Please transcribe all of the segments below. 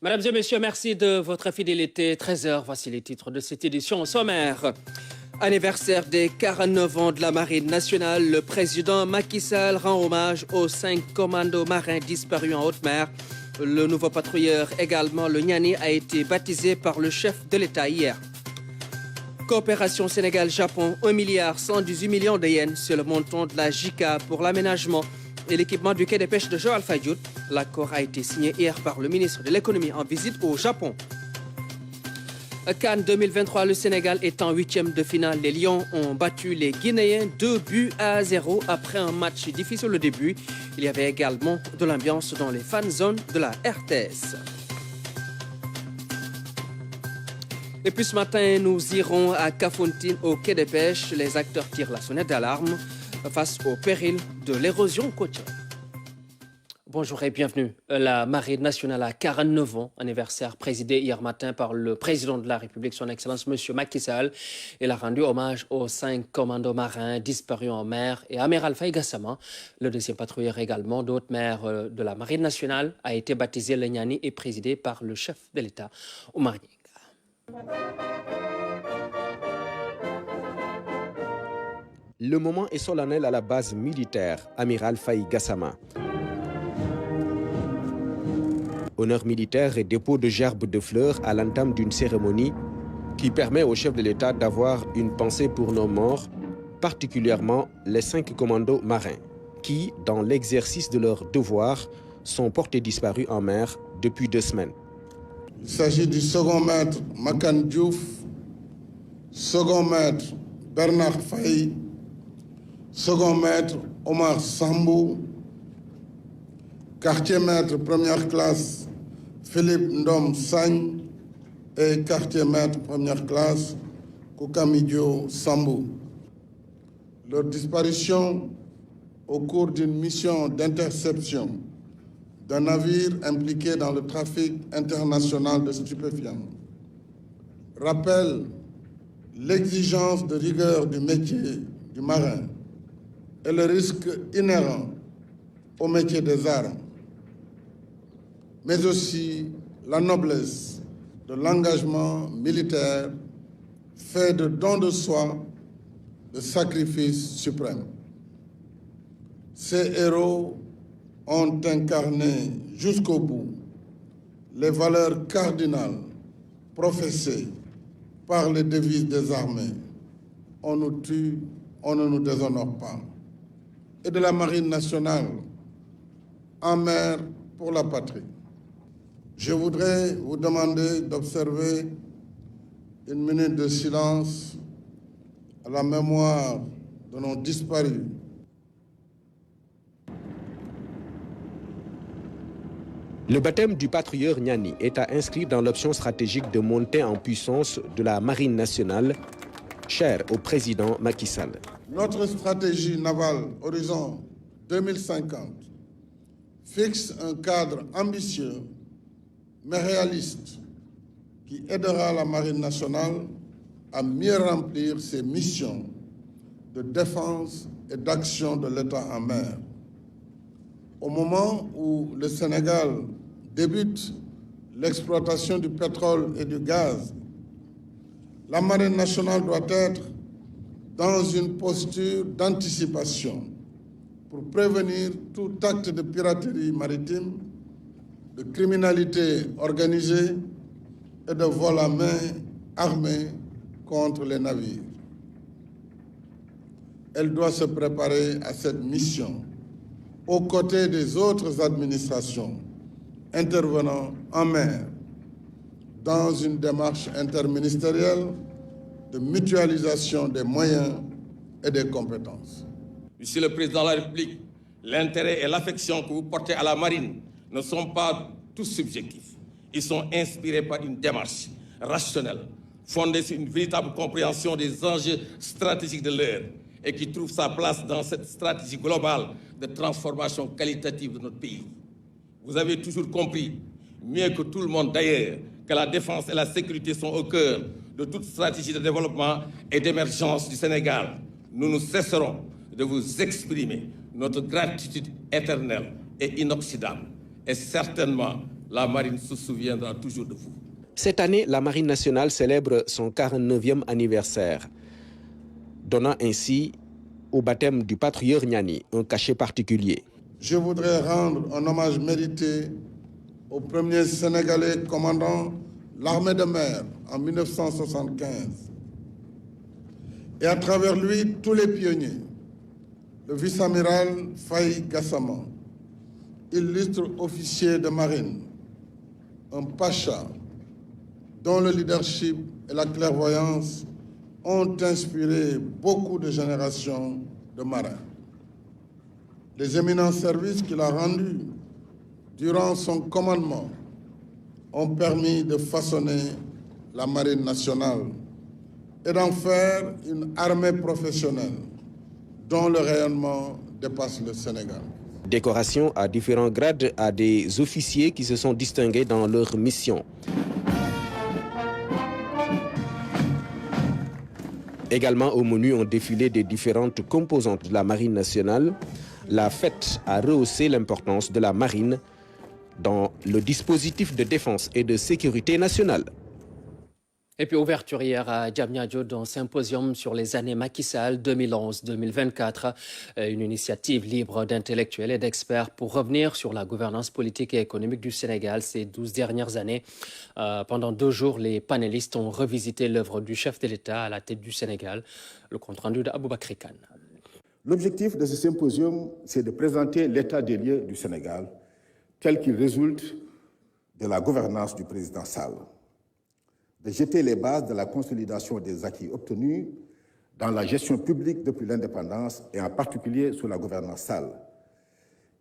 Mesdames et messieurs, merci de votre fidélité. 13h, voici les titres de cette édition au sommaire. Anniversaire des 49 ans de la Marine nationale, le président Macky Sall rend hommage aux 5 commandos marins disparus en haute mer. Le nouveau patrouilleur, également le Niani, a été baptisé par le chef de l'État hier. Coopération Sénégal-Japon, 1,118 milliard de yens, c'est le montant de la JICA pour l'aménagement et l'équipement du quai des pêches de Joal Fadiouth. L'accord a été signé hier par le ministre de l'économie en visite au Japon. CAN 2023, le Sénégal est en 8e de finale. Les Lions ont battu les Guinéens 2-0 après un match difficile au début. Il y avait également de l'ambiance dans les fan zones de la RTS. Et puis ce matin, nous irons à Kafountine, au quai des pêches. Les acteurs tirent la sonnette d'alarme face au péril de l'érosion côtière. Bonjour et bienvenue. La Marine nationale a 49 ans, anniversaire présidé hier matin par le président de la République, son Excellence M. Macky Sall. Il a rendu hommage aux 5 commandos marins disparus en mer et Amiral Faye Gassama, le deuxième patrouilleur également d'haute mer de la Marine nationale, a été baptisé le Niani et présidé par le chef de l'État, Oumar Gningue. Le moment est solennel à la base militaire, Amiral Faye Gassama. Honneur militaire et dépôt de gerbes de fleurs à l'entame d'une cérémonie qui permet au chef de l'État d'avoir une pensée pour nos morts, particulièrement les 5 commandos marins, qui, dans l'exercice de leurs devoirs, sont portés disparus en mer depuis 2 semaines. Il s'agit du second maître Makan Diouf, second maître Bernard Faye, second maître Omar Sambou, quartier maître première classe Philippe Ndom Sagne et quartier maître première classe Koukamidio Sambou. Leur disparition au cours d'une mission d'interception d'un navire impliqué dans le trafic international de stupéfiants rappelle l'exigence de rigueur du métier du marin et le risque inhérent au métier des armes, mais aussi la noblesse de l'engagement militaire fait de don de soi, de sacrifice suprême. Ces héros ont incarné jusqu'au bout les valeurs cardinales professées par les devises des armées. On nous tue, on ne nous déshonore pas. Et de la Marine nationale, en mer pour la patrie. Je voudrais vous demander d'observer une minute de silence à la mémoire de nos disparus. Le baptême du patrouilleur Niani est à inscrire dans l'option stratégique de montée en puissance de la Marine nationale, chère au président Macky Sall. Notre stratégie navale Horizon 2050 fixe un cadre ambitieux mais réaliste qui aidera la Marine nationale à mieux remplir ses missions de défense et d'action de l'État en mer. Au moment où le Sénégal débute l'exploitation du pétrole et du gaz, la Marine nationale doit être dans une posture d'anticipation pour prévenir tout acte de piraterie maritime, de criminalité organisée et de vol à main armé contre les navires. Elle doit se préparer à cette mission aux côtés des autres administrations intervenant en mer dans une démarche interministérielle de mutualisation des moyens et des compétences. Monsieur le Président de la République, l'intérêt et l'affection que vous portez à la marine ne sont pas tous subjectifs. Ils sont inspirés par une démarche rationnelle, fondée sur une véritable compréhension des enjeux stratégiques de l'heure et qui trouve sa place dans cette stratégie globale de transformation qualitative de notre pays. Vous avez toujours compris, mieux que tout le monde d'ailleurs, que la défense et la sécurité sont au cœur de toute stratégie de développement et d'émergence du Sénégal. Nous ne cesserons de vous exprimer notre gratitude éternelle et inoxydable et certainement la marine se souviendra toujours de vous. Cette année, la Marine nationale célèbre son 49e anniversaire, donnant ainsi au baptême du patrieur Niani un cachet particulier. Je voudrais rendre un hommage mérité au premier Sénégalais commandant l'armée de mer en 1975 et à travers lui tous les pionniers, le vice-amiral Faye Gassama, illustre officier de marine, un pacha dont le leadership et la clairvoyance ont inspiré beaucoup de générations de marins. Les éminents services qu'il a rendus durant son commandement ont permis de façonner la marine nationale et d'en faire une armée professionnelle dont le rayonnement dépasse le Sénégal. Décoration à différents grades à des officiers qui se sont distingués dans leur mission. Également au menu ont défilé des différentes composantes de la Marine nationale. La fête a rehaussé l'importance de la marine dans le dispositif de défense et de sécurité nationale. Et puis ouverture hier à Diamniadio d'un symposium sur les années Macky Sall 2011-2024, une initiative libre d'intellectuels et d'experts pour revenir sur la gouvernance politique et économique du Sénégal ces 12 dernières années. Pendant 2 jours, les panélistes ont revisité l'œuvre du chef de l'État à la tête du Sénégal. Le compte-rendu d'Aboubakry Kane. L'objectif de ce symposium, c'est de présenter l'état des lieux du Sénégal tel qu'il résulte de la gouvernance du président Sall, de jeter les bases de la consolidation des acquis obtenus dans la gestion publique depuis l'indépendance et en particulier sous la gouvernance Sall,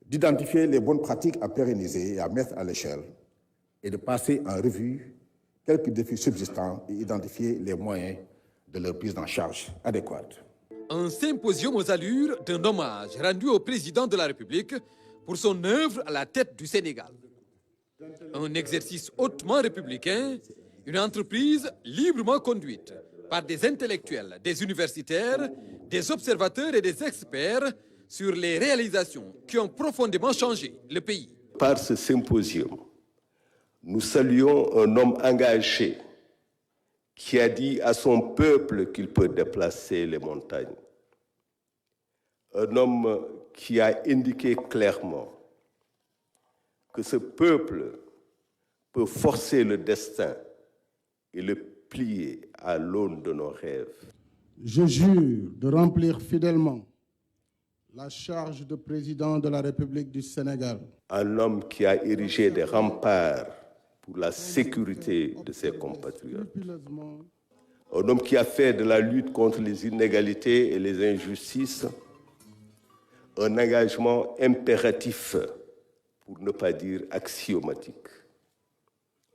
d'identifier les bonnes pratiques à pérenniser et à mettre à l'échelle et de passer en revue quelques défis subsistants et identifier les moyens de leur prise en charge adéquate. Un symposium aux allures d'un hommage rendu au président de la République pour son œuvre à la tête du Sénégal. Un exercice hautement républicain, une entreprise librement conduite par des intellectuels, des universitaires, des observateurs et des experts sur les réalisations qui ont profondément changé le pays. Par ce symposium, nous saluons un homme engagé qui a dit à son peuple qu'il peut déplacer les montagnes. Un homme qui a indiqué clairement que ce peuple peut forcer le destin et le plier à l'aune de nos rêves. Je jure de remplir fidèlement la charge de président de la République du Sénégal. Un homme qui a érigé des remparts pour la sécurité de ses compatriotes. Un homme qui a fait de la lutte contre les inégalités et les injustices un engagement impératif, pour ne pas dire axiomatique.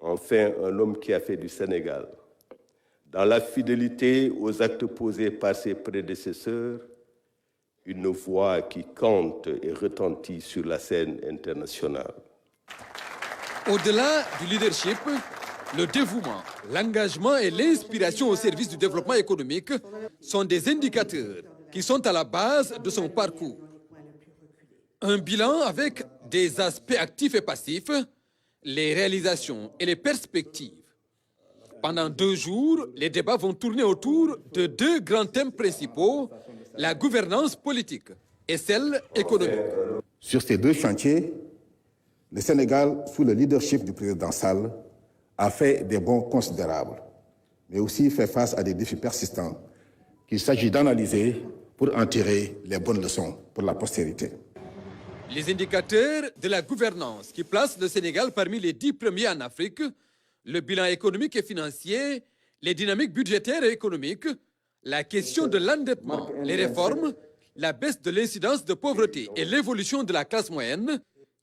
Enfin, un homme qui a fait du Sénégal, dans la fidélité aux actes posés par ses prédécesseurs, une voix qui compte et retentit sur la scène internationale. Au-delà du leadership, le dévouement, l'engagement et l'inspiration au service du développement économique sont des indicateurs qui sont à la base de son parcours. Un bilan avec des aspects actifs et passifs, les réalisations et les perspectives. Pendant 2 jours, les débats vont tourner autour de 2 grands thèmes principaux, la gouvernance politique et celle économique. Sur ces 2 chantiers, le Sénégal, sous le leadership du président Sall, a fait des bons considérables, mais aussi fait face à des défis persistants qu'il s'agit d'analyser pour en tirer les bonnes leçons pour la postérité. Les indicateurs de la gouvernance qui placent le Sénégal parmi les 10 premiers en Afrique, le bilan économique et financier, les dynamiques budgétaires et économiques, la question de l'endettement, les réformes, la baisse de l'incidence de pauvreté et l'évolution de la classe moyenne,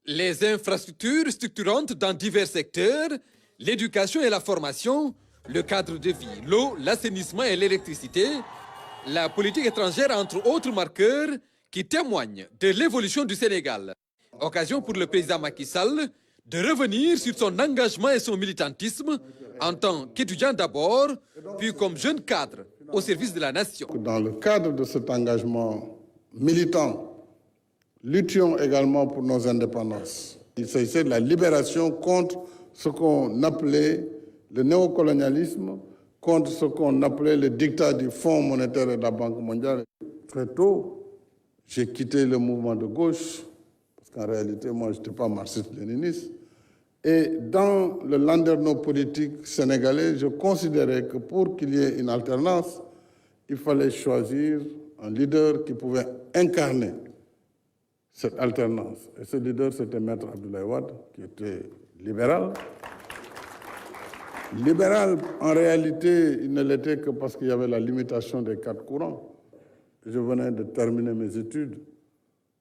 les infrastructures structurantes dans divers secteurs, l'éducation et la formation, le cadre de vie, l'eau, l'assainissement et l'électricité, la politique étrangère entre autres marqueurs qui témoignent de l'évolution du Sénégal. Occasion pour le président Macky Sall de revenir sur son engagement et son militantisme en tant qu'étudiant d'abord, puis comme jeune cadre au service de la nation. Dans le cadre de cet engagement militant, luttions également pour nos indépendances. Il s'agissait de la libération contre ce qu'on appelait le néocolonialisme, contre ce qu'on appelait le dictat du Fonds monétaire et de la Banque mondiale. Très tôt, j'ai quitté le mouvement de gauche, parce qu'en réalité, moi, je n'étais pas marxiste-léniniste. Et dans le landerneau politique sénégalais, je considérais que pour qu'il y ait une alternance, il fallait choisir un leader qui pouvait incarner cette alternance. Et ce leader, c'était Maître Abdoulaye Wade, qui était libéral. Libéral, en réalité, il ne l'était que parce qu'il y avait la limitation des 4 courants. Je venais de terminer mes études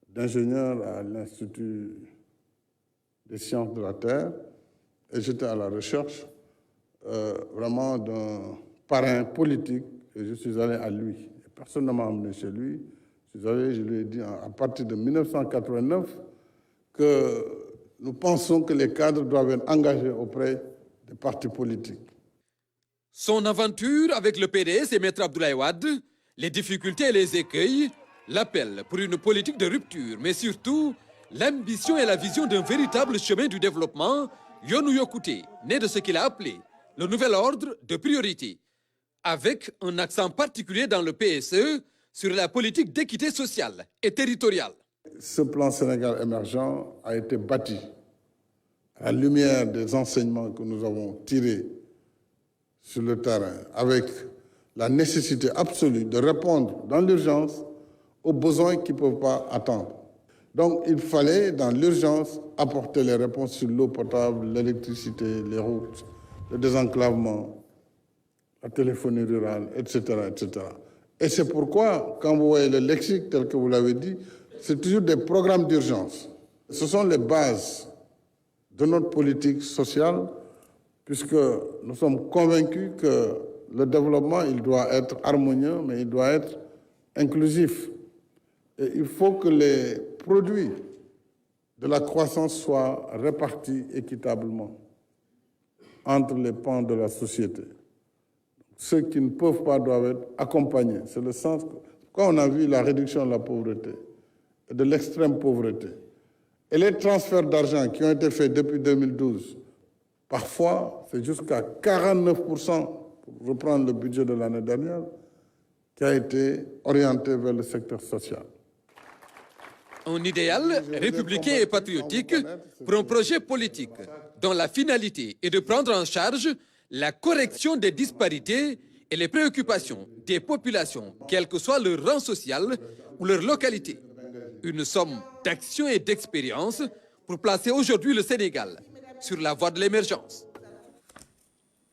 d'ingénieur à l'Institut des sciences de la Terre et j'étais à la recherche vraiment d'un parrain politique et je suis allé à lui. Et personne ne m'a emmené chez lui. Je lui ai dit à partir de 1989 que nous pensons que les cadres doivent être engagés auprès des partis politiques. Son aventure avec le PDS et Maître Abdoulaye Wade, les difficultés et les écueils, l'appel pour une politique de rupture, mais surtout l'ambition et la vision d'un véritable chemin du développement, Yoonu Yokkute, né de ce qu'il a appelé le nouvel ordre de priorité, avec un accent particulier dans le PSE sur la politique d'équité sociale et territoriale. Ce plan Sénégal émergent a été bâti à la lumière des enseignements que nous avons tirés sur le terrain, avec la nécessité absolue de répondre dans l'urgence aux besoins qui ne peuvent pas attendre. Donc il fallait, dans l'urgence, apporter les réponses sur l'eau potable, l'électricité, les routes, le désenclavement, la téléphonie rurale, etc., etc. Et c'est pourquoi, quand vous voyez le lexique tel que vous l'avez dit, c'est toujours des programmes d'urgence. Ce sont les bases de notre politique sociale, puisque nous sommes convaincus que le développement, il doit être harmonieux, mais il doit être inclusif. Et il faut que les produits de la croissance soient répartis équitablement entre les pans de la société. Ceux qui ne peuvent pas doivent être accompagnés. C'est le sens que, quand on a vu la réduction de la pauvreté et de l'extrême pauvreté, et les transferts d'argent qui ont été faits depuis 2012, parfois c'est jusqu'à 49%, pour reprendre le budget de l'année dernière, qui a été orienté vers le secteur social. Un idéal républicain et patriotique pour un projet politique dont la finalité est de prendre en charge la correction des disparités et les préoccupations des populations, quel que soit leur rang social ou leur localité. Une somme d'actions et d'expérience pour placer aujourd'hui le Sénégal sur la voie de l'émergence.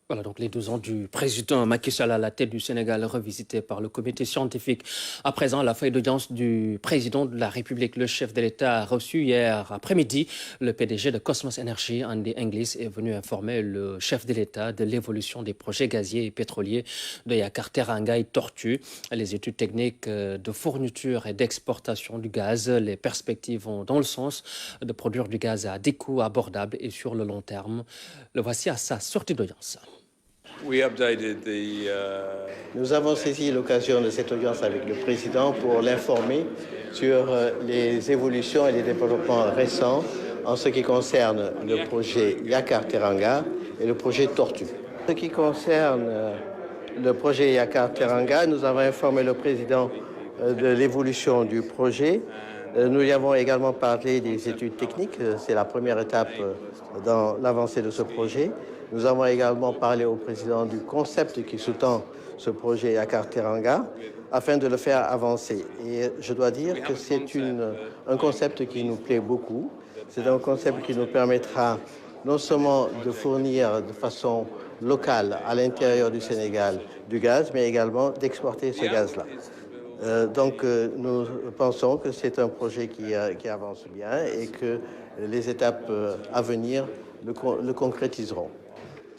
Voilà donc les 2 ans du président Macky Sall à la tête du Sénégal revisité par le comité scientifique. À présent, la feuille d'audience du président de la République, le chef de l'État, a reçu hier après-midi le PDG de Cosmos Energy, Andy Inglis, est venu informer le chef de l'État de l'évolution des projets gaziers et pétroliers de Yakar-Teranga et Tortue, les études techniques de fourniture et d'exportation du gaz. Les perspectives vont dans le sens de produire du gaz à des coûts abordables et sur le long terme. Le voici à sa sortie d'audience. Nous avons saisi l'occasion de cette audience avec le président pour l'informer sur les évolutions et les développements récents en ce qui concerne le projet Yakar-Teranga et le projet Tortue. En ce qui concerne le projet Yakar-Teranga, nous avons informé le président de l'évolution du projet. Nous lui avons également parlé des études techniques. C'est la première étape dans l'avancée de ce projet. Nous avons également parlé au président du concept qui sous-tend ce projet Yakar-Teranga afin de le faire avancer. Et je dois dire que c'est un concept qui nous plaît beaucoup. C'est un concept qui nous permettra non seulement de fournir de façon locale à l'intérieur du Sénégal du gaz, mais également d'exporter ce gaz-là. Donc nous pensons que c'est un projet qui avance bien et que les étapes à venir le concrétiseront.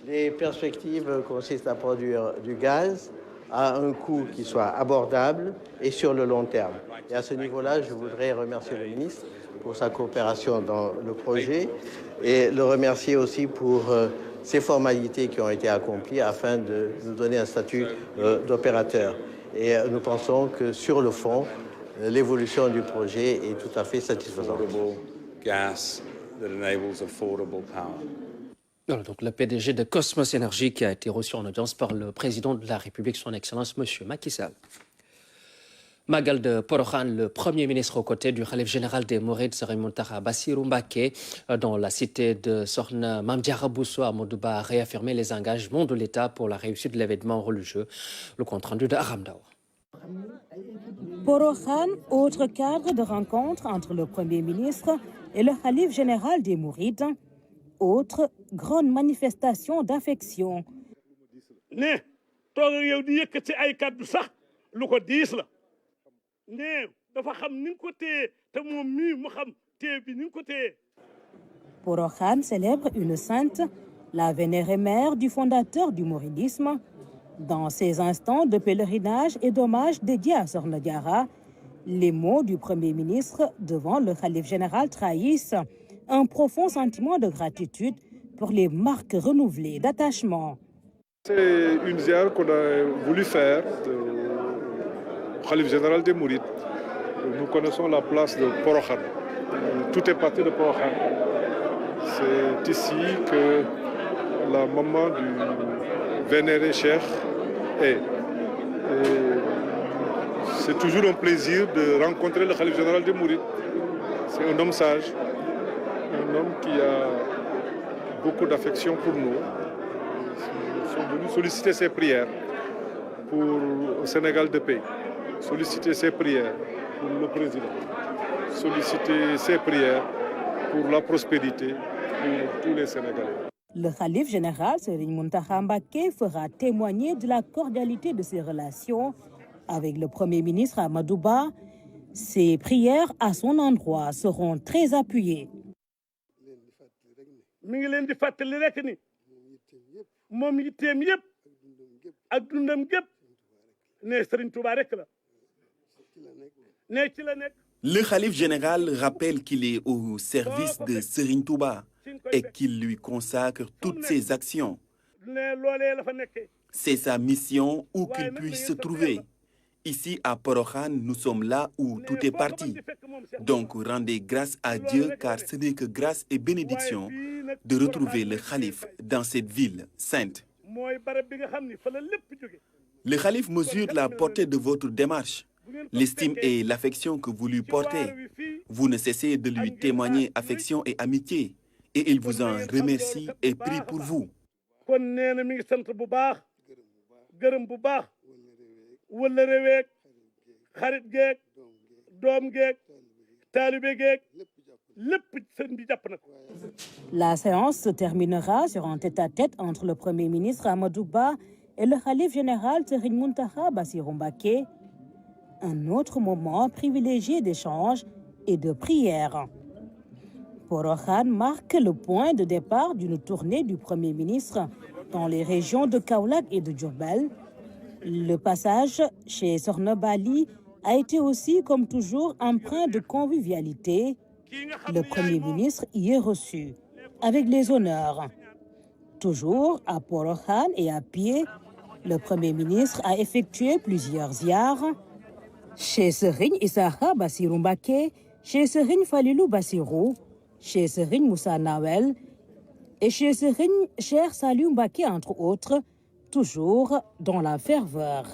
Les perspectives consistent à produire du gaz à un coût qui soit abordable et sur le long terme. Et à ce niveau-là, je voudrais remercier le ministre pour sa coopération dans le projet et le remercier aussi pour ces formalités qui ont été accomplies afin de nous donner un statut d'opérateur. Et nous pensons que sur le fond, l'évolution du projet est tout à fait satisfaisante. that enables affordable power. Voilà, donc le PDG de Cosmos Energy qui a été reçu en audience par le président de la République, son Excellence, M. Macky Sall. Magal de Porokhane, le Premier ministre aux côtés du Khalif général des Mourides, Serigne Mountakha Bassirou Mbacké, dans la cité de Sokhna Mame Diarra Bousso à Amadouba, a réaffirmé les engagements de l'État pour la réussite de l'événement religieux. Le compte-rendu de Aram Daour. Porokhane, autre cadre de rencontre entre le Premier ministre et le Khalif général des Mourides. Autre grande manifestation d'affection. Porokhane célèbre une sainte, la vénérée mère du fondateur du mouridisme. Dans ces instants de pèlerinage et d'hommage dédiés à Sokhna Diarra, les mots du Premier ministre devant le Khalif général trahissent un profond sentiment de gratitude pour les marques renouvelées d'attachement. C'est une ziar qu'on a voulu faire au Khalif général des Mourides. Nous connaissons la place de Porokhane. Tout est parti de Porokhane. C'est ici que la maman du vénéré cheikh est. C'est toujours un plaisir de rencontrer le Khalif général des Mourides. C'est un homme sage, un homme qui a beaucoup d'affection pour nous. Nous sommes venus solliciter ses prières pour le Sénégal de paix, solliciter ses prières pour le président, solliciter ses prières pour la prospérité pour tous les Sénégalais. Le Khalif général Serigne Mountakha Mbacké fera témoigner de la cordialité de ses relations avec le Premier ministre Amadouba. Ses prières à son endroit seront très appuyées. Le Khalif général rappelle qu'il est au service de Serigne Touba et qu'il lui consacre toutes ses actions. C'est sa mission où qu'il puisse se trouver. Ici à Porokhane, nous sommes là où tout est parti. Donc rendez grâce à Dieu car ce n'est que grâce et bénédiction de retrouver le Khalif dans cette ville sainte. Le Khalif mesure la portée de votre démarche, l'estime et l'affection que vous lui portez. Vous ne cessez de lui témoigner affection et amitié et il vous en remercie et prie pour vous. La séance se terminera sur un tête-à-tête entre le Premier ministre Amadouba et le Khalif général Serigne Mountakha Bassirou Mbacké. Un autre moment privilégié d'échange et de prière. Porokhane marque le point de départ d'une tournée du Premier ministre dans les régions de Kaolack et de Diourbel. Le passage chez Sokhna Bali a été aussi, comme toujours, empreint de convivialité. Le Premier ministre y est reçu avec les honneurs. Toujours à Porokhane et à pied, le Premier ministre a effectué plusieurs ziars chez Serigne Issakha Bassirou Mbacké, chez Serigne Falilou Bassirou, chez Serigne Moussa Nawel et chez Serigne Cheikh Saliou Mbacké, entre autres, toujours dans la ferveur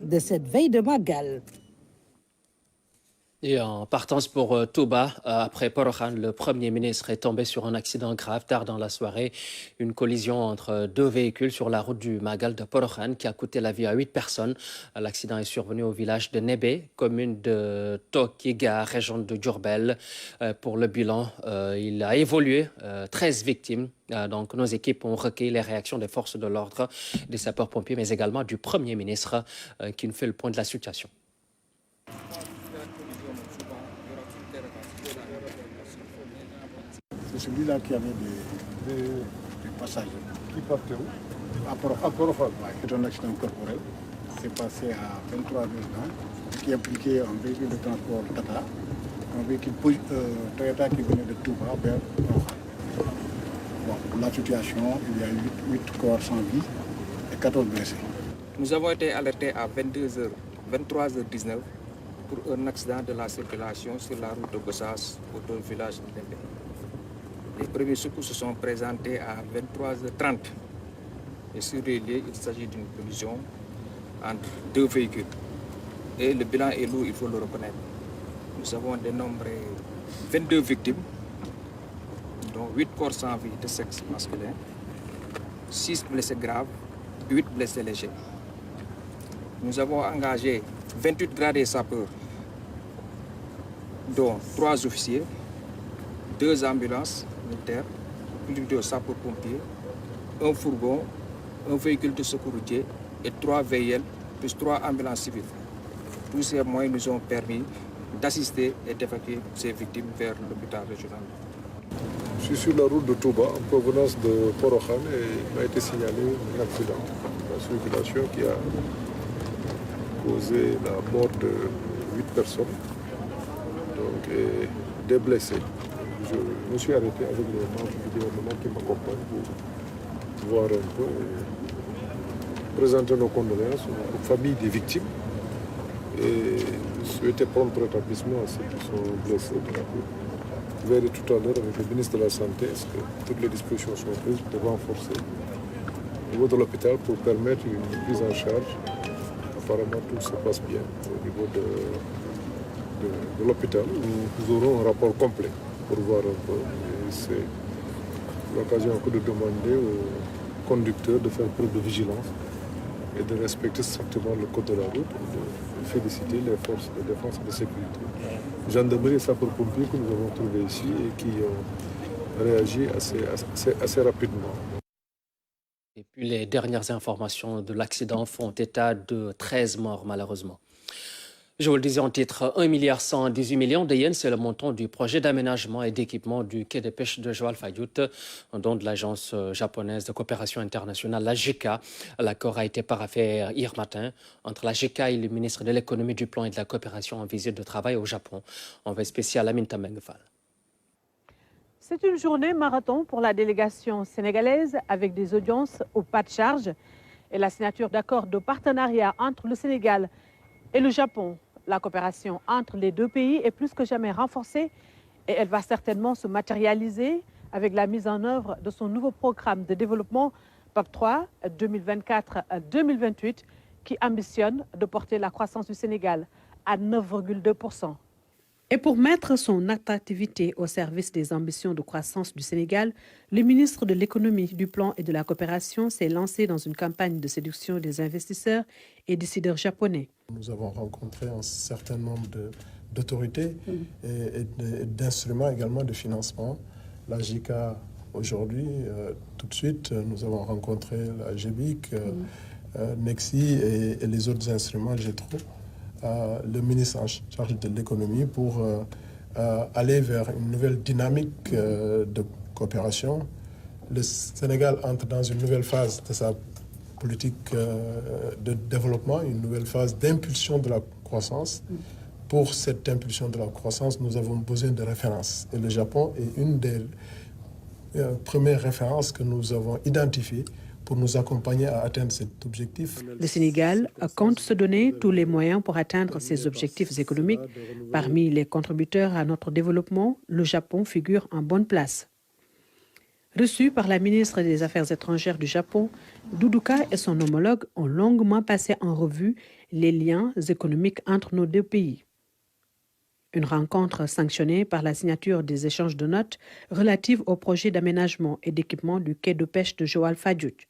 de cette veille de Magal. Et en partance pour Touba, après Porokhane, le Premier ministre est tombé sur un accident grave tard dans la soirée. Une collision entre deux véhicules sur la route du Magal de Porokhane qui a coûté la vie à 8 personnes. L'accident est survenu au village de Nébé, commune de Tokiga, région de Diourbel. Pour le bilan, il a évolué, 13 victimes. Donc nos équipes ont recueilli les réactions des forces de l'ordre, des sapeurs-pompiers, mais également du Premier ministre qui nous fait le point de la situation. C'est celui-là qui avait des passagers. Qui partait où? À Porokhane. C'est un accident corporel. C'est passé à 23 h qui impliquait un véhicule de transport Tata, un véhicule Toyota qui venait de Touba vers Porokhane. Bon, pour la situation, il y a eu 8 corps sans vie et 14 blessés. Nous avons été alertés à 23h19 pour un accident de la circulation sur la route de Gossas autour du village de Nébé. Les premiers secours se sont présentés à 23h30. Et sur les lieux, il s'agit d'une collision entre deux véhicules. Et le bilan est lourd, il faut le reconnaître. Nous avons dénombré 22 victimes, dont 8 corps sans vie de sexe masculin, 6 blessés graves, 8 blessés légers. Nous avons engagé 28 gradés sapeurs, dont 3 officiers, 2 ambulances militaires, plus de sapeurs-pompiers, un fourgon, un véhicule de secours routier et 3 VIL, plus 3 ambulances civiles. Tous ces moyens nous ont permis d'assister et d'évacuer ces victimes vers l'hôpital régional. Je suis sur la route de Touba, en provenance de Porokhan, et il m'a été signalé un accident de la circulation qui a causé la mort de 8 personnes, donc, et des blessés. Je me suis arrêté avec les membres du gouvernement qui m'accompagnent pour voir un peu et présenter nos condoléances aux familles des victimes et souhaiter prompt rétablissement à ceux qui sont blessés. Vous verrez tout à l'heure avec le ministre de la Santé, est-ce que toutes les dispositions sont prises pour renforcer au niveau de l'hôpital pour permettre une prise en charge. Apparemment, tout se passe bien au niveau de l'hôpital. Nous aurons un rapport complet pour voir un peu. Et c'est l'occasion de demander aux conducteurs de faire preuve de vigilance et de respecter strictement le code de la route, et de féliciter les forces de défense et de sécurité, gendarmerie et sapeurs-pompiers que nous avons trouvés ici et qui ont réagi assez rapidement. Et puis les dernières informations de l'accident font état de 13 morts malheureusement. Je vous le disais en titre, 1,118 milliard de yens, c'est le montant du projet d'aménagement et d'équipement du quai de pêche de Joal-Fadiout, don de l'agence japonaise de coopération internationale, la JICA. L'accord a été paraphé hier matin entre la JICA et le ministre de l'économie, du plan et de la coopération en visite de travail au Japon. Envoyé spécial Amin Tamengfal. C'est une journée marathon pour la délégation sénégalaise avec des audiences au pas de charge et la signature d'accords de partenariat entre le Sénégal et le Japon. La coopération entre les deux pays est plus que jamais renforcée et elle va certainement se matérialiser avec la mise en œuvre de son nouveau programme de développement PAP 3 2024-2028 qui ambitionne de porter la croissance du Sénégal à 9,2%. Et pour mettre son attractivité au service des ambitions de croissance du Sénégal, le ministre de l'économie, du plan et de la coopération s'est lancé dans une campagne de séduction des investisseurs et décideurs japonais. Nous avons rencontré un certain nombre d'autorités et d'instruments également de financement. La JICA aujourd'hui, tout de suite, nous avons rencontré la GBIC, Nexi et les autres instruments GETRO. Le ministre en charge de l'économie pour aller vers une nouvelle dynamique de coopération. Le Sénégal entre dans une nouvelle phase de sa politique de développement, une nouvelle phase d'impulsion de la croissance. Pour cette impulsion de la croissance, nous avons besoin de références. Et le Japon est une des premières références que nous avons identifiées pour nous accompagner à atteindre cet objectif. Le Sénégal compte se donner tous les moyens pour atteindre ses objectifs économiques. Parmi les contributeurs à notre développement, le Japon figure en bonne place. Reçu par la ministre des Affaires étrangères du Japon, Doudouka et son homologue ont longuement passé en revue les liens économiques entre nos deux pays. Une rencontre sanctionnée par la signature des échanges de notes relatives au projet d'aménagement et d'équipement du quai de pêche de Joal-Fadiout.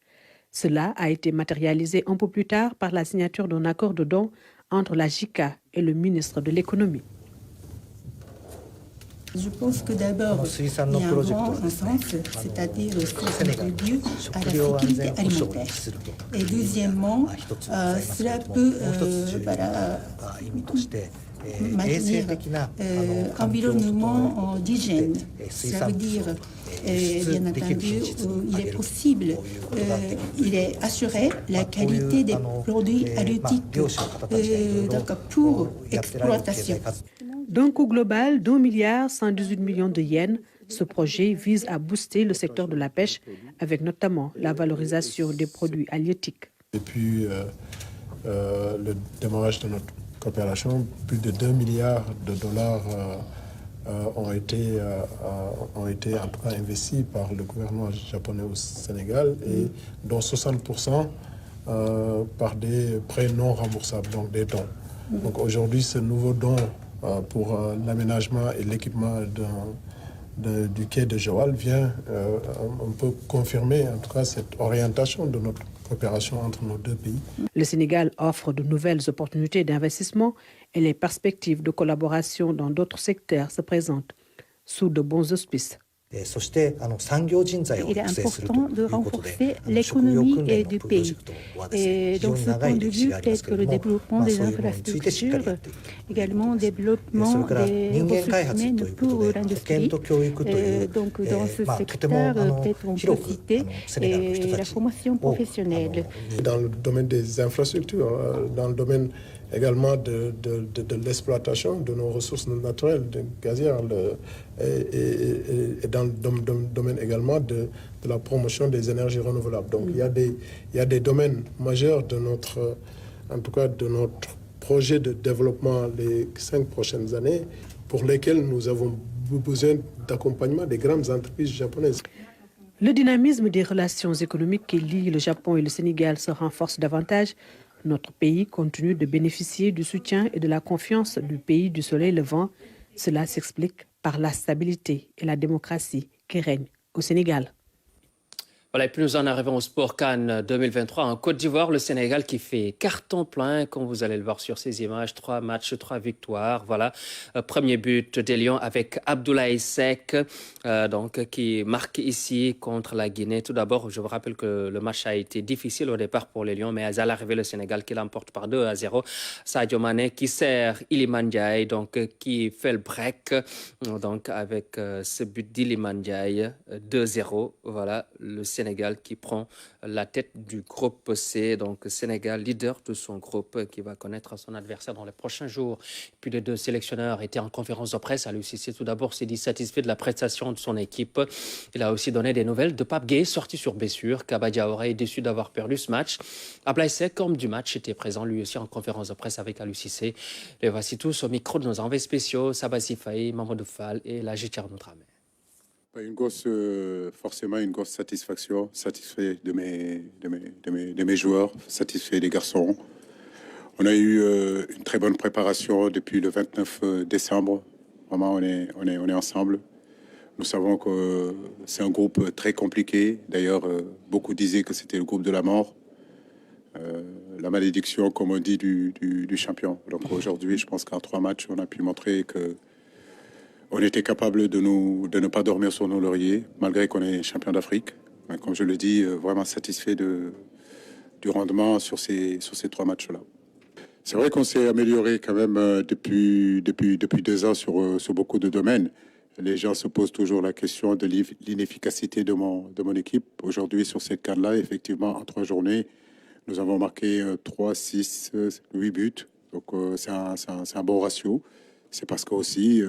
Cela a été matérialisé un peu plus tard par la signature d'un accord de don entre la JICA et le ministre de l'économie. Je pense que d'abord, il y a un grand sens, c'est-à-dire le contribue à la sécurité alimentaire. Et deuxièmement, cela peut maintenir environnement d'hygiène. Ça veut dire, bien entendu, il est possible, il est assuré la qualité des produits halieutiques pour exploitation. D'un coût global d'1,118 milliard de yens, ce projet vise à booster le secteur de la pêche avec notamment la valorisation des produits halieutiques. Depuis le démarrage de notre coopération, plus de 2 milliards de dollars ont été en tout cas investis par le gouvernement japonais au Sénégal et dont 60% par des prêts non remboursables, donc des dons. Donc aujourd'hui, ce nouveau don pour l'aménagement et l'équipement du quai de Joal vient un peu confirmer en tout cas cette orientation de notre coopération entre nos deux pays. Le Sénégal offre de nouvelles opportunités d'investissement et les perspectives de collaboration dans d'autres secteurs se présentent sous de bons auspices. Il est important de renforcer l'économie du pays. Et donc, ce point de vue, peut-être le développement des infrastructures, également le développement des ressources humaines pour l'industrie. Donc, dans ce secteur, peut-être on peut citer la formation professionnelle. Dans le domaine des infrastructures, dans le domaine également de l'exploitation de nos ressources naturelles, gazières, et dans le domaine également de la promotion des énergies renouvelables. Donc il y a des domaines majeurs de notre projet de développement les 5 prochaines années pour lesquels nous avons besoin d'accompagnement des grandes entreprises japonaises. Le dynamisme des relations économiques qui lient le Japon et le Sénégal se renforce davantage. Notre pays continue de bénéficier du soutien et de la confiance du pays du soleil levant. Cela s'explique par la stabilité et la démocratie qui règnent au Sénégal. Voilà, et puis nous en arrivons au Sport CAN 2023 en Côte d'Ivoire. Le Sénégal qui fait carton plein, comme vous allez le voir sur ces images. 3 matchs, 3 victoires. Voilà, premier but des Lions avec Abdoulaye Seck, qui marque ici contre la Guinée. Tout d'abord, je vous rappelle que le match a été difficile au départ pour les Lions, mais à l'arrivée, le Sénégal qui l'emporte par 2-0. Sadio Mané qui sert Iliman Ndiaye, qui fait le break. Donc avec ce but d'Iliman Ndiaye, 2-0. Voilà, le Sénégal qui prend la tête du groupe C. Donc Sénégal, leader de son groupe, qui va connaître son adversaire dans les prochains jours. Puis les 2 sélectionneurs étaient en conférence de presse. Aliou Cissé, tout d'abord, s'est dit satisfait de la prestation de son équipe. Il a aussi donné des nouvelles de Pape Gueye, sorti sur blessure. Kaba Diawara est déçu d'avoir perdu ce match. Ablaye Seck, homme du match, était présent lui aussi en conférence de presse avec Aliou Cissé. Les voici tous au micro de nos envoyés spéciaux, Sabassi Faye, Mamadou Fall et Lajit Tierno-Dramé. Forcément une grosse satisfaction, satisfait de mes joueurs, satisfait des garçons. On a eu une très bonne préparation depuis le 29 décembre. Vraiment, on est ensemble. Nous savons que c'est un groupe très compliqué. D'ailleurs, beaucoup disaient que c'était le groupe de la mort. La malédiction, comme on dit, du champion. Donc aujourd'hui, je pense qu'en 3 matchs, on a pu montrer que on était capable de ne pas dormir sur nos lauriers, malgré qu'on est champion d'Afrique. Comme je le dis, vraiment satisfait du rendement sur ces 3 matchs-là. C'est vrai qu'on s'est amélioré quand même depuis 2 ans sur beaucoup de domaines. Les gens se posent toujours la question de l'inefficacité de mon équipe. Aujourd'hui, sur cette CAN-là, effectivement, en 3 journées, nous avons marqué 3, 6, 8 buts. Donc c'est un bon ratio. C'est parce qu'aussi,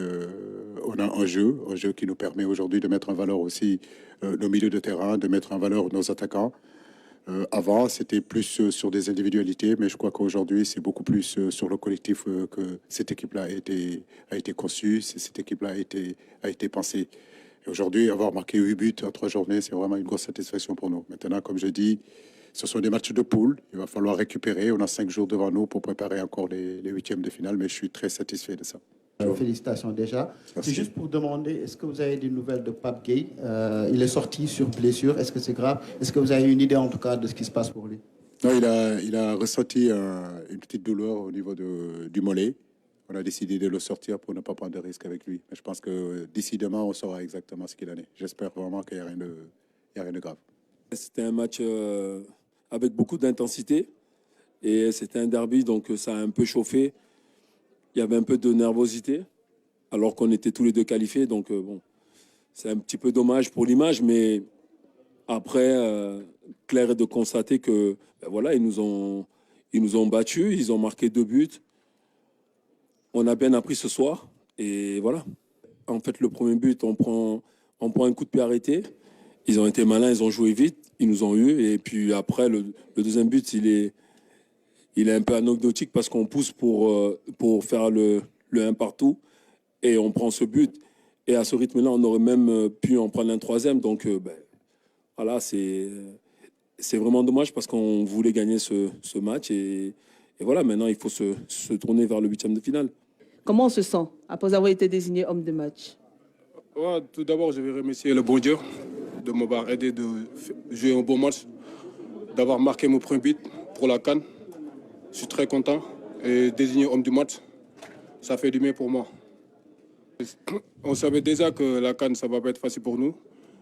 on a un jeu qui nous permet aujourd'hui de mettre en valeur aussi nos milieux de terrain, de mettre en valeur nos attaquants. Avant, c'était plus sur des individualités, mais je crois qu'aujourd'hui, c'est beaucoup plus sur le collectif que cette équipe-là a été conçue, cette équipe-là a été pensée. Et aujourd'hui, avoir marqué 8 buts en 3 journées, c'est vraiment une grosse satisfaction pour nous. Maintenant, comme je dis, ce sont des matchs de poule. Il va falloir récupérer. On a 5 jours devant nous pour préparer encore les 8e de finale, mais je suis très satisfait de ça. Félicitations déjà. C'est juste pour demander, est-ce que vous avez des nouvelles de Pape Gueye? Il est sorti sur blessure. Est-ce que c'est grave? Est-ce que vous avez une idée en tout cas de ce qui se passe pour lui? Non, il a ressenti une petite douleur au niveau du mollet. On a décidé de le sortir pour ne pas prendre de risque avec lui. Mais je pense que d'ici demain, on saura exactement ce qu'il en est. J'espère vraiment qu'il n'y a rien de grave. C'était un match avec beaucoup d'intensité et c'était un derby, donc ça a un peu chauffé. Il y avait un peu de nervosité alors qu'on était tous les 2 qualifiés, donc bon, c'est un petit peu dommage pour l'image, mais après, clair est de constater que voilà, ils nous ont battus, ils ont marqué 2 buts. On a bien appris ce soir et voilà. En fait, le premier but, on prend un coup de pied arrêté. Ils ont été malins, ils ont joué vite, ils nous ont eu. Et puis après, le deuxième but, il est un peu anecdotique parce qu'on pousse pour faire le 1 partout. Et on prend ce but. Et à ce rythme-là, on aurait même pu en prendre un 3e. Donc, voilà, c'est vraiment dommage parce qu'on voulait gagner ce match. Et voilà, maintenant, il faut se tourner vers le 8e de finale. Comment on se sent après avoir été désigné homme de match? Ouais, tout d'abord, je vais remercier le bon Dieu de m'avoir aidé de jouer un bon match, d'avoir marqué mon premier but pour la CAN. Je suis très content. Et désigné homme du match, ça fait du bien pour moi. On savait déjà que la CAN, ça ne va pas être facile pour nous.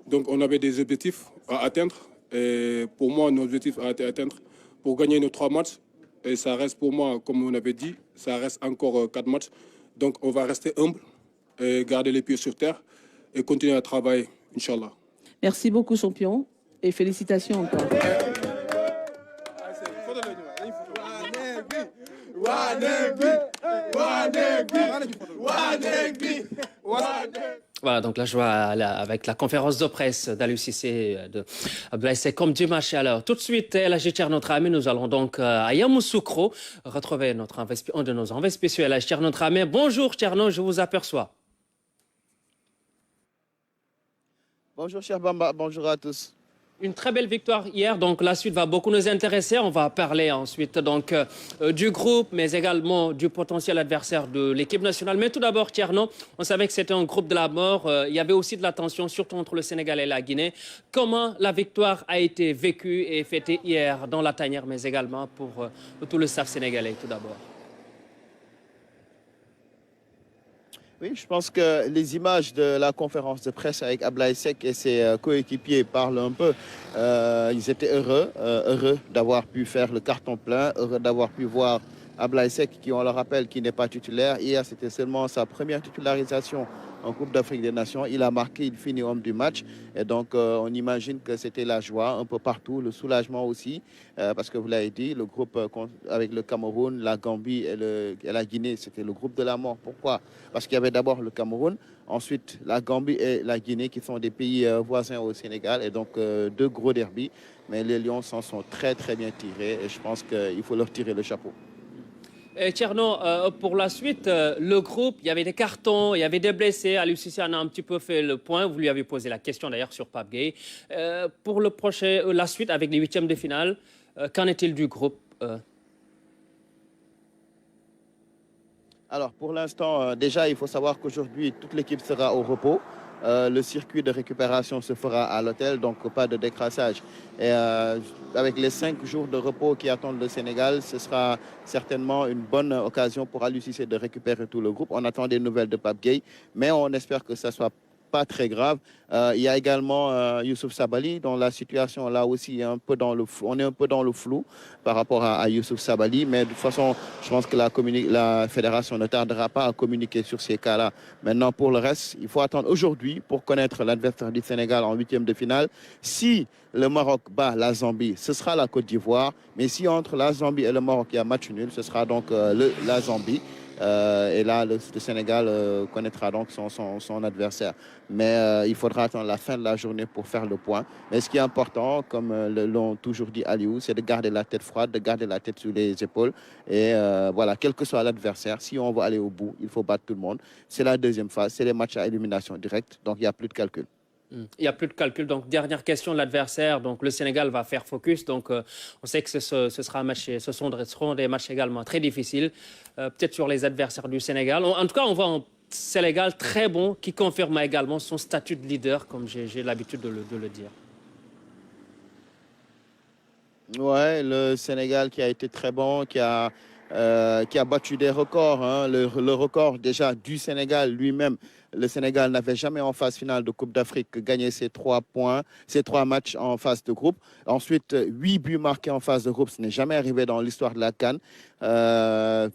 Donc, on avait des objectifs à atteindre. Et pour moi, nos objectifs à atteindre pour gagner nos 3 matchs. Et ça reste pour moi, comme on avait dit, ça reste encore 4 matchs. Donc, on va rester humble et garder les pieds sur terre et continuer à travailler, Inch'Allah. Merci beaucoup, champion. Et félicitations encore. Voilà, donc la joie avec la conférence de presse d'Aliou Cissé, de Abdoulaye Seck comme du match. Alors, tout de suite, Elhadji Thierno Dramé, nous allons donc à Yamoussoukro retrouver un de nos envoyés spéciaux, Elhadji Thierno Dramé. Bonjour Thierno, je vous aperçois. Bonjour cher Bamba, bonjour à tous. Une très belle victoire hier, donc la suite va beaucoup nous intéresser. On va parler ensuite donc du groupe, mais également du potentiel adversaire de l'équipe nationale. Mais tout d'abord, Thierno, on savait que c'était un groupe de la mort. Il y avait aussi de la tension, surtout entre le Sénégal et la Guinée. Comment la victoire a été vécue et fêtée hier dans la tanière, mais également pour tout le staff sénégalais, tout d'abord? Oui, je pense que les images de la conférence de presse avec Abdoulaye Seck et ses coéquipiers parlent un peu. Ils étaient heureux d'avoir pu faire le carton plein, heureux d'avoir pu voir Abdoulaye Seck, qui, on le rappelle, qui n'est pas titulaire. Hier, c'était seulement sa première titularisation en Coupe d'Afrique des Nations. Il a marqué, il finit homme du match. Et donc, on imagine que c'était la joie un peu partout, le soulagement aussi. Parce que vous l'avez dit, le groupe avec le Cameroun, la Gambie et la Guinée, c'était le groupe de la mort. Pourquoi? Parce qu'il y avait d'abord le Cameroun, ensuite la Gambie et la Guinée, qui sont des pays voisins au Sénégal. Et donc, 2 gros derbys. Mais les Lions s'en sont très, très bien tirés. Et je pense qu'il faut leur tirer le chapeau. Thierno, pour la suite, le groupe, il y avait des cartons, il y avait des blessés. Aliou Cissé en a un petit peu fait le point. Vous lui avez posé la question d'ailleurs sur Pape Gueye. Pour la suite avec les 8e de finale, qu'en est-il du groupe? Alors, pour l'instant, déjà, il faut savoir qu'aujourd'hui, toute l'équipe sera au repos. Le circuit de récupération se fera à l'hôtel, donc pas de décrassage. Et avec les 5 jours de repos qui attendent le Sénégal, ce sera certainement une bonne occasion pour Aliou Cissé de récupérer tout le groupe. On attend des nouvelles de Pape Gueye, mais on espère que ça soit pas très grave. Il y a également Youssouf Sabaly, dont la situation là aussi est un peu dans le flou. On est un peu dans le flou par rapport à Youssouf Sabaly, mais de toute façon, je pense que la fédération ne tardera pas à communiquer sur ces cas-là. Maintenant, pour le reste, il faut attendre aujourd'hui pour connaître l'adversaire du Sénégal en 8e de finale. Si le Maroc bat la Zambie, ce sera la Côte d'Ivoire, mais si entre la Zambie et le Maroc il y a match nul, ce sera donc la Zambie. Et là, le Sénégal connaîtra donc son adversaire. Mais il faudra attendre la fin de la journée pour faire le point. Mais ce qui est important, comme l'ont toujours dit Aliou, c'est de garder la tête froide, de garder la tête sous les épaules. Et voilà, quel que soit l'adversaire, si on veut aller au bout, il faut battre tout le monde. C'est la deuxième phase, c'est les matchs à élimination directe. Donc, il n'y a plus de calcul. Il n'y a plus de calcul. Donc, dernière question de l'adversaire. Donc, le Sénégal va faire focus. Donc, on sait que ce sera un match, seront des matchs également très difficiles. Peut-être sur les adversaires du Sénégal. En tout cas, on voit un Sénégal très bon qui confirme également son statut de leader, comme j'ai l'habitude de le dire. Ouais, le Sénégal qui a été très bon, qui a battu des records. Hein. Le record déjà du Sénégal lui-même. Le Sénégal n'avait jamais en phase finale de Coupe d'Afrique gagné ses 3 matchs en phase de groupe. Ensuite, 8 buts marqués en phase de groupe, ce n'est jamais arrivé dans l'histoire de la CAN.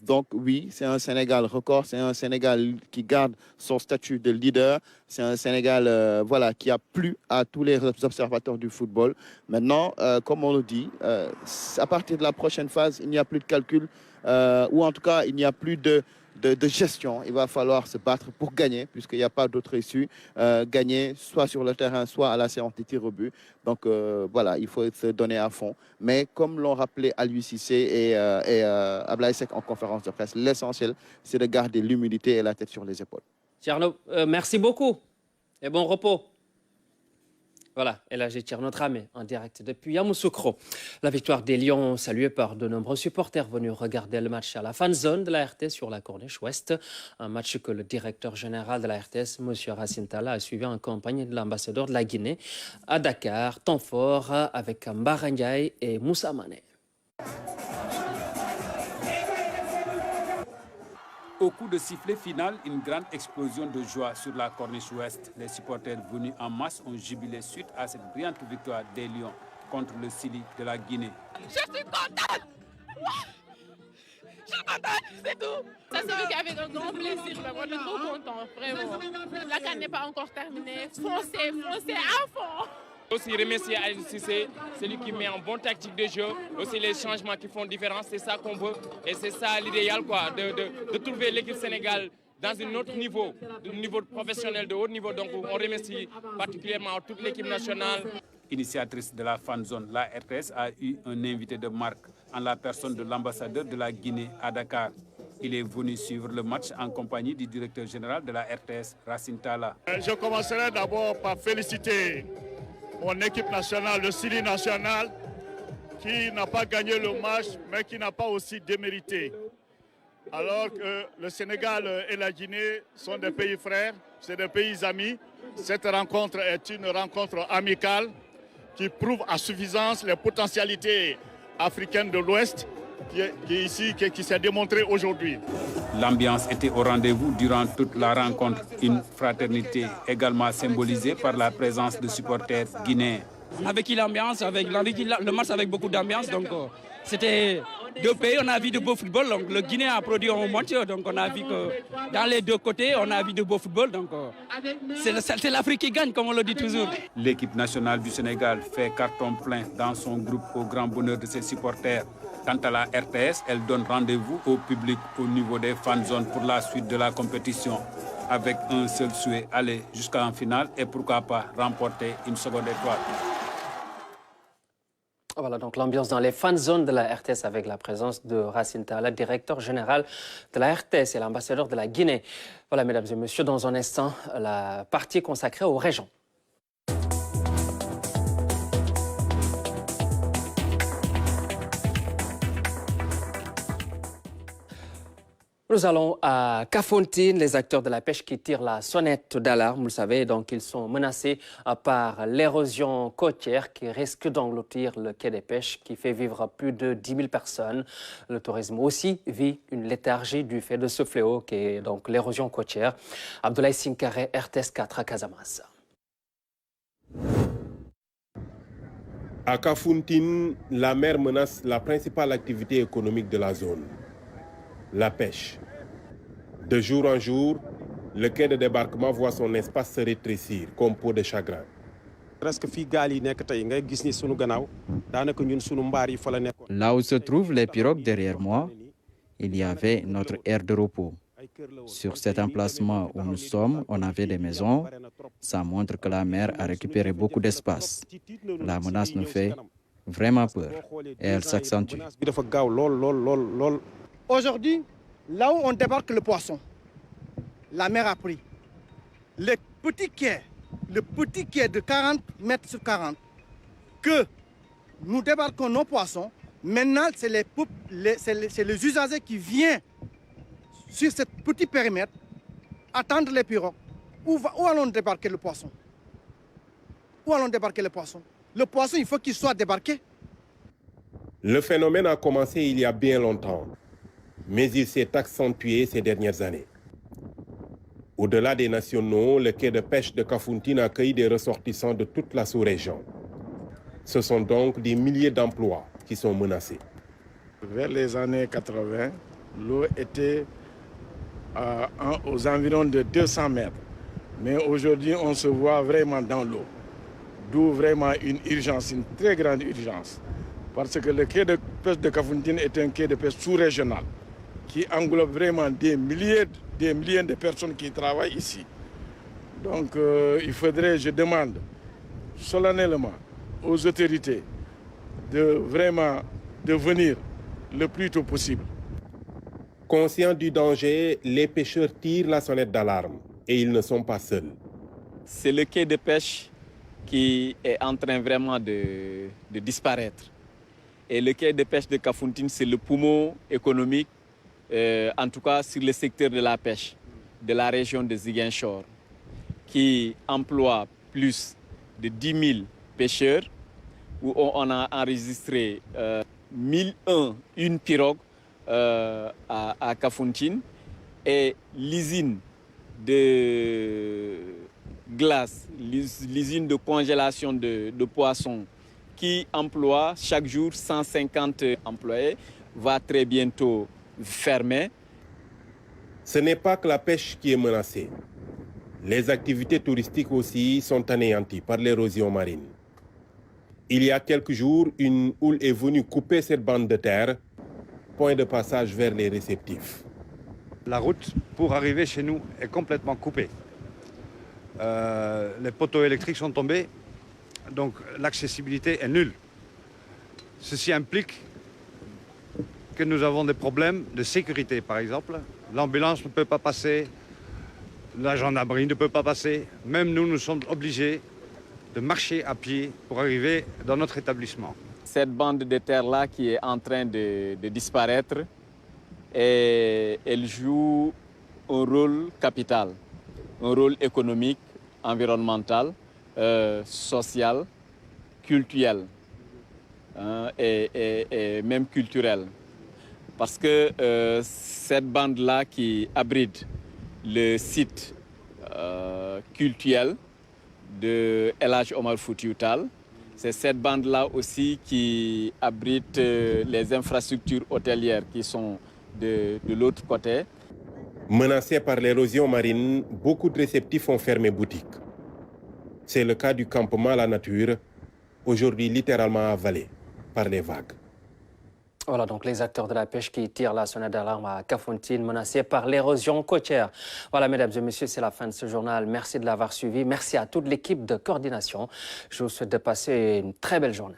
Donc oui, c'est un Sénégal record, c'est un Sénégal qui garde son statut de leader. C'est un Sénégal qui a plu à tous les observateurs du football. Maintenant, comme on le dit, à partir de la prochaine phase, il n'y a plus de calcul, ou en tout cas, il n'y a plus de gestion. Il va falloir se battre pour gagner, puisqu'il n'y a pas d'autre issue. Gagner soit sur le terrain, soit à la séance des tirs au but. Donc il faut se donner à fond. Mais comme l'ont rappelé Aliou Cissé et Abdoulaye Seck en conférence de presse, l'essentiel, c'est de garder l'humilité et la tête sur les épaules. Tierno, merci beaucoup et bon repos. Voilà, et là j'ai Tierno Dramé en direct depuis Yamoussoukro. La victoire des Lions saluée par de nombreux supporters venus regarder le match à la fan zone de la RTS sur la Corniche Ouest. Un match que le directeur général de la RTS, M. Racine Talla, a suivi en compagnie de l'ambassadeur de la Guinée à Dakar, temps fort avec Mbara Ndiaye et Moussa Mané. Au coup de sifflet final, une grande explosion de joie sur la Corniche Ouest. Les supporters venus en masse ont jubilé suite à cette brillante victoire des Lions contre le Sili de la Guinée. Je suis contente! Je suis contente, c'est tout! Ça se fait qu'avec un grand plaisir, mais on est trop contents, vraiment. La CAN n'est pas encore terminée. Foncez, foncez à fond! Aussi remercier Aliou Cissé, celui qui met en bonne tactique de jeu, aussi les changements qui font différence, c'est ça qu'on veut. Et c'est ça l'idéal, quoi, de trouver l'équipe Sénégal dans un autre niveau, de niveau professionnel, de haut niveau. Donc on remercie particulièrement toute l'équipe nationale. Initiatrice de la fan zone, la RTS a eu un invité de marque en la personne de l'ambassadeur de la Guinée à Dakar. Il est venu suivre le match en compagnie du directeur général de la RTS, Racine Talla. Je commencerai d'abord par féliciter mon équipe nationale, le Sili national, qui n'a pas gagné le match, mais qui n'a pas aussi démérité. Alors que le Sénégal et la Guinée sont des pays frères, c'est des pays amis. Cette rencontre est une rencontre amicale qui prouve à suffisance les potentialités africaines de l'Ouest qui s'est démontrée aujourd'hui. L'ambiance était au rendez-vous durant toute la rencontre. Une fraternité également symbolisée par la présence de supporters guinéens. Avec l'ambiance, le match avec beaucoup d'ambiance, donc c'était deux pays, on a vu de beau football. Donc le Guinée a produit un match, donc on a vu que dans les deux côtés, on a vu de beau football. Donc c'est l'Afrique qui gagne, comme on le dit toujours. L'équipe nationale du Sénégal fait carton plein dans son groupe au grand bonheur de ses supporters. Quant à la RTS, elle donne rendez-vous au public au niveau des fan zones pour la suite de la compétition, avec un seul souhait, aller jusqu'en finale et pourquoi pas remporter une seconde étoile. Voilà donc l'ambiance dans les fan zones de la RTS avec la présence de Racine Talla, directeur général de la RTS et l'ambassadeur de la Guinée. Voilà, mesdames et messieurs, dans un instant, la partie consacrée aux régions. Nous allons à Kafountine, les acteurs de la pêche qui tirent la sonnette d'alarme, vous le savez, donc ils sont menacés par l'érosion côtière qui risque d'engloutir le quai des pêches qui fait vivre plus de 10 000 personnes. Le tourisme aussi vit une léthargie du fait de ce fléau qui est donc l'érosion côtière. Abdoulaye Sinkare, RTS 4 à Casamance. À Kafountine, la mer menace la principale activité économique de la zone. La pêche. De jour en jour, le quai de débarquement voit son espace se rétrécir comme peau de chagrin. Là où se trouvent les pirogues derrière moi, il y avait notre aire de repos. Sur cet emplacement où nous sommes, on avait des maisons. Ça montre que la mer a récupéré beaucoup d'espace. La menace nous fait vraiment peur et elle s'accentue. Aujourd'hui, là où on débarque le poisson, la mer a pris. Le petit quai de 40 mètres sur 40, que nous débarquons nos poissons, maintenant c'est les usagers qui viennent sur ce petit périmètre attendre les pirogues. Où allons débarquer le poisson? Où allons débarquer le poisson? Le poisson, il faut qu'il soit débarqué. Le phénomène a commencé il y a bien longtemps, mais il s'est accentué ces dernières années. Au-delà des nationaux, le quai de pêche de Kafountine accueille des ressortissants de toute la sous-région. Ce sont donc des milliers d'emplois qui sont menacés. Vers les années 80, l'eau était aux environs de 200 mètres. Mais aujourd'hui, on se voit vraiment dans l'eau. D'où vraiment une urgence, une très grande urgence. Parce que le quai de pêche de Kafountine est un quai de pêche sous-régional qui englobe vraiment des milliers de personnes qui travaillent ici. Donc il faudrait, je demande solennellement aux autorités de venir le plus tôt possible. Conscients du danger, les pêcheurs tirent la sonnette d'alarme et ils ne sont pas seuls. C'est le quai de pêche qui est en train vraiment de disparaître. Et le quai de pêche de Kafountine, c'est le poumon économique, en tout cas sur le secteur de la pêche, de la région de Ziguinchor, qui emploie plus de 10 000 pêcheurs, où on a enregistré 1001 pirogues à Kafountine, et l'usine de glace, l'usine de congélation de poissons qui emploie chaque jour 150 employés, va très bientôt fermer. Ce n'est pas que la pêche qui est menacée. Les activités touristiques aussi sont anéanties par l'érosion marine. Il y a quelques jours, une houle est venue couper cette bande de terre, point de passage vers les réceptifs. La route pour arriver chez nous est complètement coupée. Les poteaux électriques sont tombés, donc l'accessibilité est nulle. Ceci implique que nous avons des problèmes de sécurité, par exemple. L'ambulance ne peut pas passer, la gendarmerie ne peut pas passer. Même nous sommes obligés de marcher à pied pour arriver dans notre établissement. Cette bande de terre-là qui est en train de disparaître, et elle joue un rôle capital, un rôle économique, environnemental, social, culturel et même culturel. Parce que cette bande-là qui abrite le site culturel de El Hadj Omar Foutiyou Tall, c'est cette bande-là aussi qui abrite les infrastructures hôtelières qui sont de l'autre côté. Menacés par l'érosion marine, beaucoup de réceptifs ont fermé boutique. C'est le cas du campement La Nature, aujourd'hui littéralement avalé par les vagues. Voilà donc les acteurs de la pêche qui tirent la sonnette d'alarme à Kafountine, menacés par l'érosion côtière. Voilà, mesdames et messieurs, c'est la fin de ce journal. Merci de l'avoir suivi. Merci à toute l'équipe de coordination. Je vous souhaite de passer une très belle journée.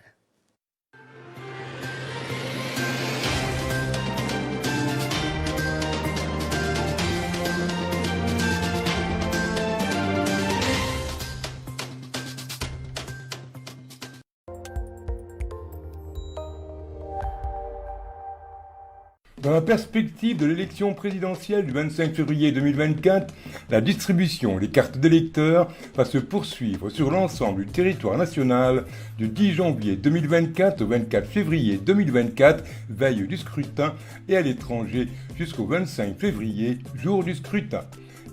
Dans la perspective de l'élection présidentielle du 25 février 2024, la distribution des cartes d'électeurs va se poursuivre sur l'ensemble du territoire national du 10 janvier 2024 au 24 février 2024, veille du scrutin, et à l'étranger jusqu'au 25 février, jour du scrutin.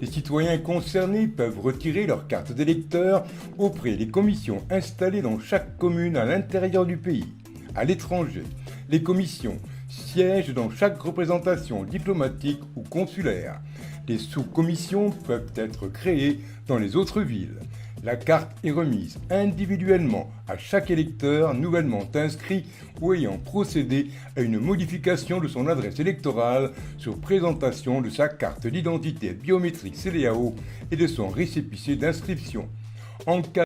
Les citoyens concernés peuvent retirer leurs cartes d'électeurs auprès des commissions installées dans chaque commune à l'intérieur du pays. À l'étranger, les commissions siègent dans chaque représentation diplomatique ou consulaire. Des sous-commissions peuvent être créées dans les autres villes. La carte est remise individuellement à chaque électeur nouvellement inscrit ou ayant procédé à une modification de son adresse électorale sur présentation de sa carte d'identité biométrique CEDEAO et de son récépissé d'inscription. En cas